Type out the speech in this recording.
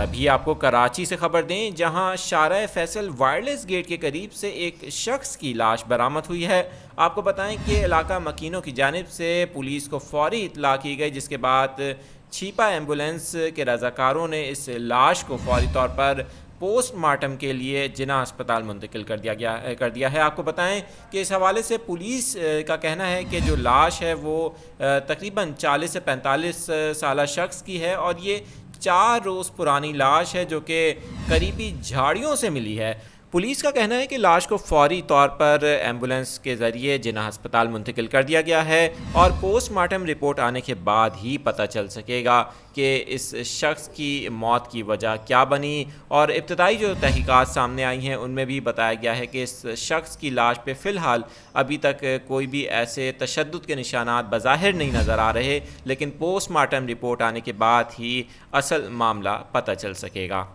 ابھی آپ کو کراچی سے خبر دیں، جہاں شارع فیصل وائرلیس گیٹ کے قریب سے ایک شخص کی لاش برآمد ہوئی ہے۔ آپ کو بتائیں کہ علاقہ مکینوں کی جانب سے پولیس کو فوری اطلاع کی گئی، جس کے بعد چھیپا ایمبولینس کے رضاکاروں نے اس لاش کو فوری طور پر پوسٹ مارٹم کے لیے جناح اسپتال منتقل کر دیا ہے۔ آپ کو بتائیں کہ اس حوالے سے پولیس کا کہنا ہے کہ جو لاش ہے وہ تقریباً 40 سے 45 سالہ شخص کی ہے، اور یہ 4 روز پرانی لاش ہے جو کہ قریبی جھاڑیوں سے ملی ہے۔ پولیس کا کہنا ہے کہ لاش کو فوری طور پر ایمبولینس کے ذریعے جناح اسپتال منتقل کر دیا گیا ہے، اور پوسٹ مارٹم رپورٹ آنے کے بعد ہی پتہ چل سکے گا کہ اس شخص کی موت کی وجہ کیا بنی۔ اور ابتدائی جو تحقیقات سامنے آئی ہیں ان میں بھی بتایا گیا ہے کہ اس شخص کی لاش پہ فی الحال ابھی تک کوئی بھی ایسے تشدد کے نشانات بظاہر نہیں نظر آ رہے، لیکن پوسٹ مارٹم رپورٹ آنے کے بعد ہی اصل معاملہ پتہ چل سکے گا۔